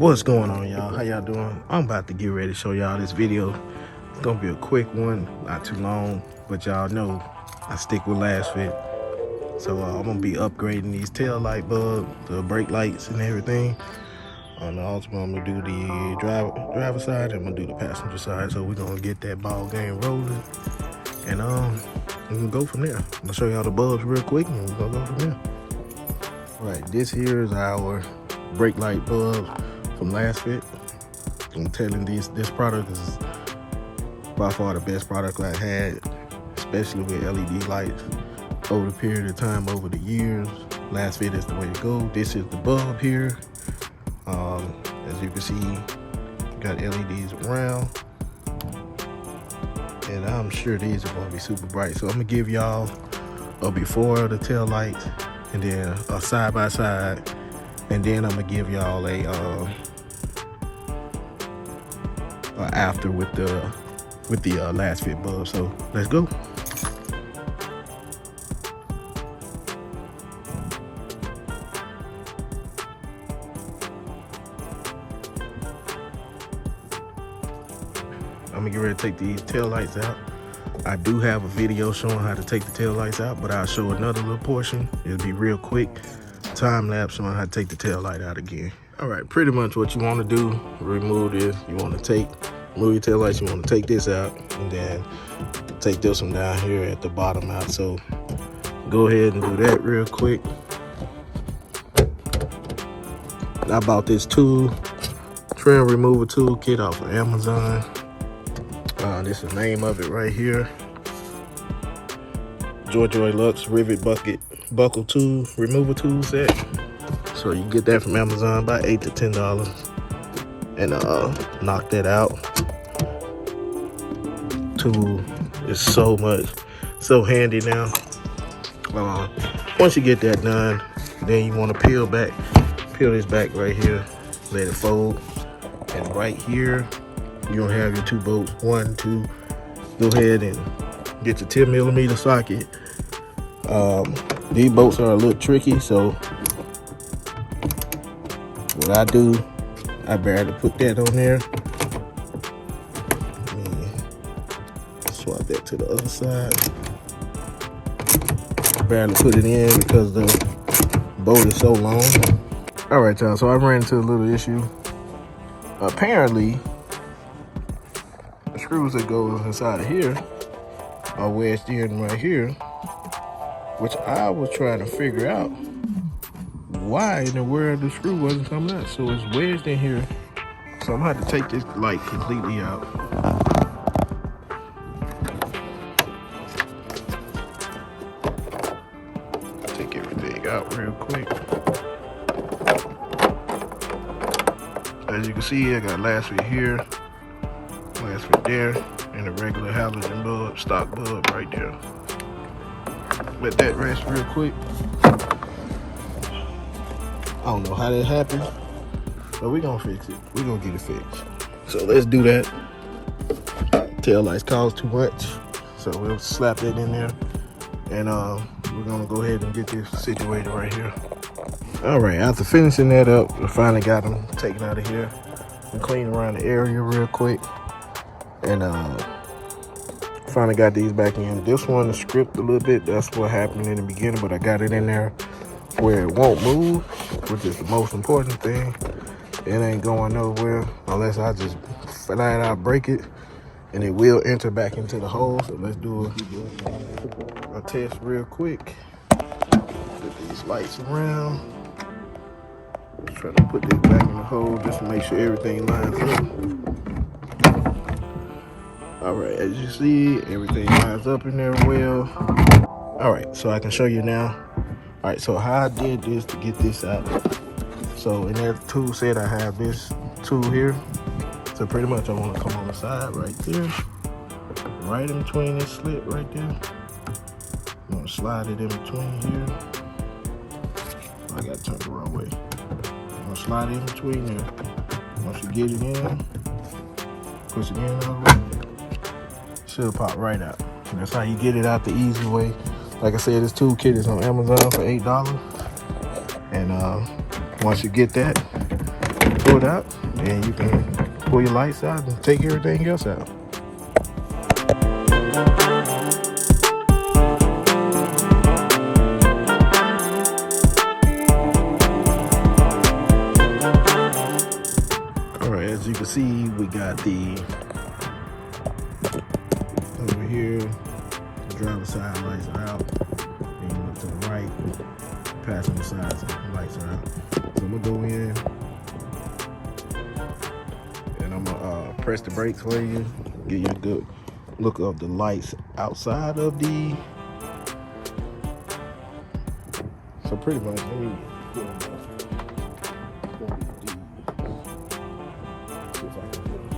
What's going on, y'all? How y'all doing? I'm about to get ready to show y'all this video. It's gonna be a quick one, not too long, but y'all know I stick with Lasfit. So I'm gonna be upgrading these tail light bulbs, the brake lights and everything. On the Altima, I'm gonna do the driver side, and I'm gonna do the passenger side. So we're gonna get that ball game rolling, and we can go from there. I'm gonna show y'all the bulbs real quick, and we're gonna go from there. All right, this here is our brake light bulb from Lasfit. I'm telling this product is by far the best product I had, especially with LED lights. Over the period of time, over the years, Lasfit is the way to go. This is the bulb here. As you can see, got LEDs around, and I'm sure these are going to be super bright. So I'm gonna give y'all a before of the tail lights, and then a side by side, and then I'm gonna give y'all a after with the Lasfit bulb. So let's go. I'm gonna get ready to take these tail lights out. I do have a video showing how to take the tail lights out, but I'll show another little portion. It'll be real quick, time lapse on how to take the tail light out again. All right, pretty much what you want to do, remove this. You want to remove your tail lights. You want to take this out, and then take this one down here at the bottom out. So go ahead and do that real quick. I bought this trim removal tool kit off of Amazon. This is the name of it right here. Joy Lux Rivet Buckle Tool Removal Tool Set. So you get that from Amazon, about $8 to $10. And knock that out. Tool is so handy now. Once you get that done, then you want to peel this back right here, let it fold, and right here you're gonna have your two bolts. 1, 2. Go ahead and get your 10mm socket. These bolts are a little tricky, so what I do, I barely put that on there. Swap that to the other side. Barely put it in because the bolt is so long. All right, y'all, so I ran into a little issue. Apparently, the screws that go inside of here are wedged in right here, which I was trying to figure out why in the world the screw wasn't coming out. So it's wedged in here. So I'm gonna have to take this light completely out. Take everything out real quick. As you can see, I got Lasfit here, Lasfit there, and a regular halogen bulb, stock bulb right there. Let that rest real quick. I don't know how that happened, but we're gonna fix it. We're gonna get it fixed. So let's do that. Tail lights cost too much, so we'll slap that in there, and we're gonna go ahead and get this situated right here. All right, after finishing that up, I finally got them taken out of here and clean around the area real quick, and finally got these back in. This one is scripted a little bit. That's what happened in the beginning, but I got it in there where it won't move, which is the most important thing. It ain't going nowhere unless I just flat out break it, and it will enter back into the hole. So let's do a test real quick. Put these lights around. Try to put this back in the hole just to make sure everything lines up. All right, as you see, everything lines up in there well. All right, so I can show you now. All right, so how I did this to get this out. So in that tool set, I have this tool here. So pretty much I want to come on the side right there, right in between this slit right there. I'm gonna slide it in between here. I gotta turn it the wrong way. I'm gonna slide it in between there. Once you get it in, push it in all the way, should pop right out. And that's how you get it out the easy way. Like I said, this tool kit is on Amazon for $8. And once you get that, pull it out, and you can pull your lights out and take everything else out. Alright, as you can see, we got the over here, the driver's side lights are out. And you look to the right, passenger side lights are out. So I'm gonna go in and I'm gonna press the brakes for you, give you a good look of the lights outside of the. So pretty much, let me get them off. See if I can get them.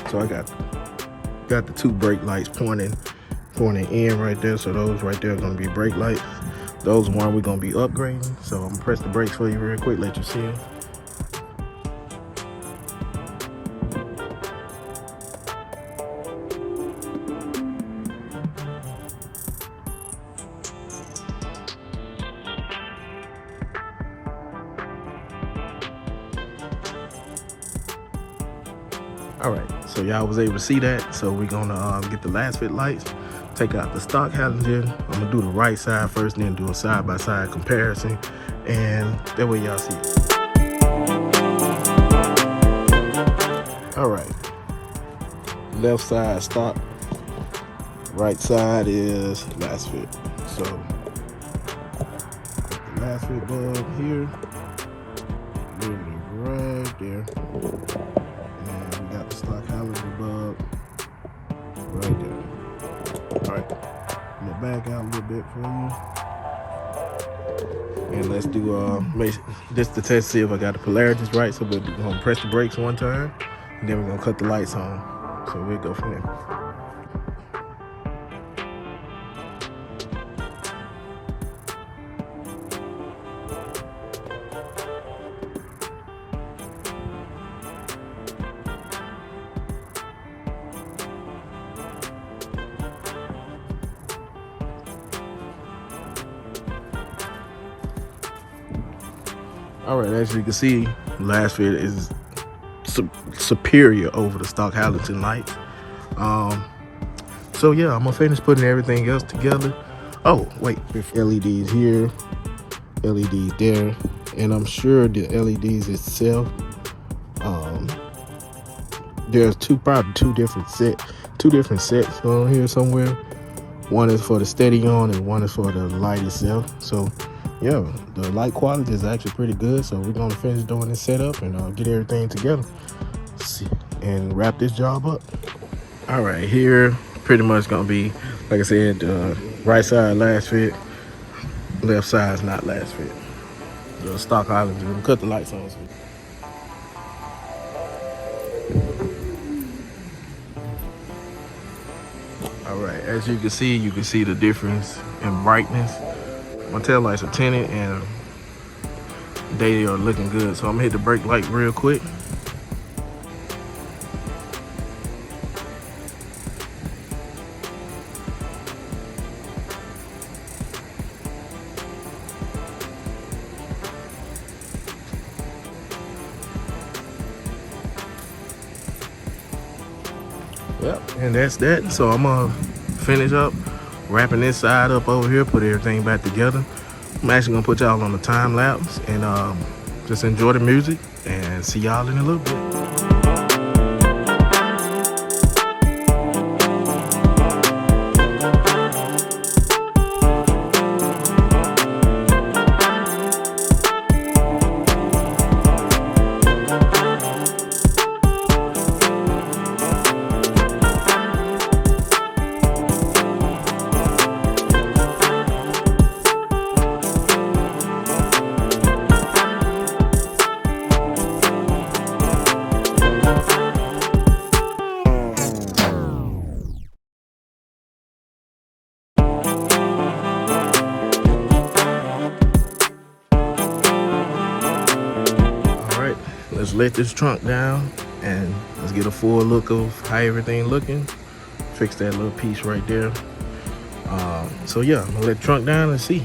So I got the two brake lights pointing in right there. So those right there are gonna be brake lights. Those one we're gonna be upgrading. So I'm gonna press the brakes for you real quick, let you see them. All right, so y'all was able to see that. So we're gonna get the Lasfit lights, take out the stock halogen. I'm gonna do the right side first, then do a side-by-side comparison, and that way y'all see it. All right, left side stock, right side is Lasfit. So the Lasfit bulb here, literally right there. Got the stock halogen bulb right there. All right, I'm gonna back out a little bit for you, and let's do this to test, see if I got the polarities right. So we're gonna press the brakes one time, and then we're gonna cut the lights on. So we'll go from there. All right, as you can see, Lasfit is superior over the stock halogen lights. So yeah, I'm gonna finish putting everything else together. Oh wait, LEDs here, LEDs there, and I'm sure the LEDs itself, there's probably two different sets on here somewhere. One is for the steady on and one is for the light itself. So yeah, the light quality is actually pretty good. So we're gonna finish doing this setup and get everything together and wrap this job up. All right, here pretty much gonna be, like I said, right side Lasfit, left side's not Lasfit. The stock halogen. We'll cut the lights on. All right, as you can see the difference in brightness. My tail lights are tinted and they are looking good. So I'm gonna hit the brake light real quick. Yep, and that's that. So I'm gonna finish up wrapping this side up over here, put everything back together. I'm actually gonna put y'all on the time lapse and just enjoy the music and see y'all in a little bit. Let's let this trunk down and let's get a full look of how everything looking. Fix that little piece right there. So yeah, I'm gonna let the trunk down and see.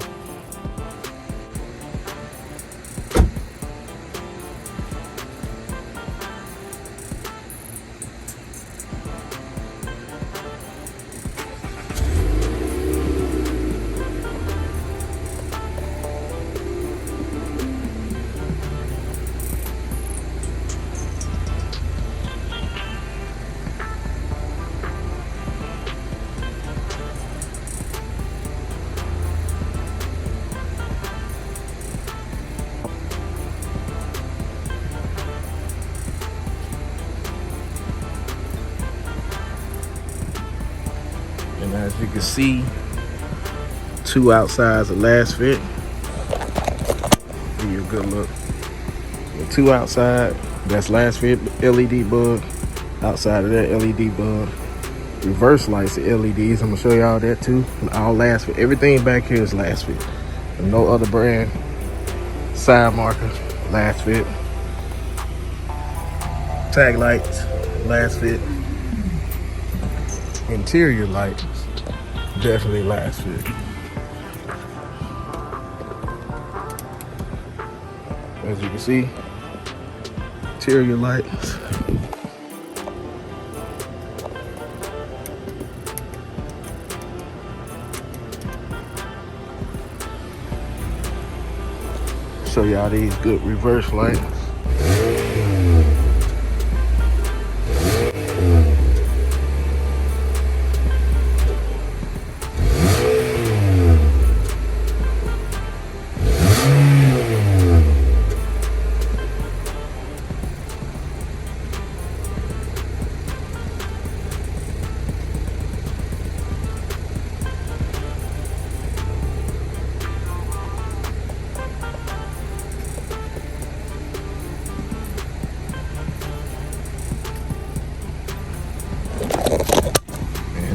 And as you can see, two outsides of Lasfit. Give you a good look. The two outside, that's Lasfit LED bulb. Outside of that LED bulb. Reverse lights are LEDs. I'm gonna show y'all that too. All Lasfit. Everything back here is Lasfit. No other brand. Side marker, Lasfit. Tag lights, Lasfit. Interior lights, definitely Lasfit. As you can see, interior lights. Show y'all these good reverse lights.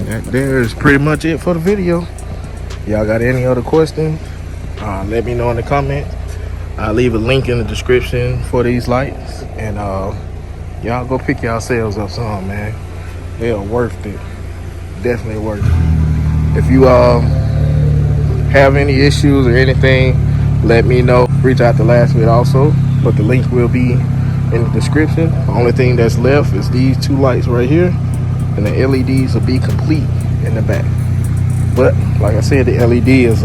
That there is pretty much it for the video. Y'all got any other questions? Let me know in the comments. I'll leave a link in the description for these lights, and y'all go pick yourselves up some, man. They are worth it. Definitely worth it. If you have any issues or anything, let me know. Reach out to Lasfit also, but the link will be in the description. The only thing that's left is these two lights right here, and the LEDs will be complete in the back. But like I said, the LED is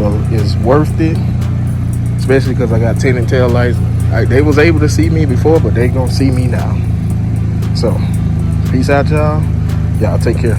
worth it, especially because I got tinted tail lights. They was able to see me before, but they gonna see me now. So peace out, y'all. Y'all take care.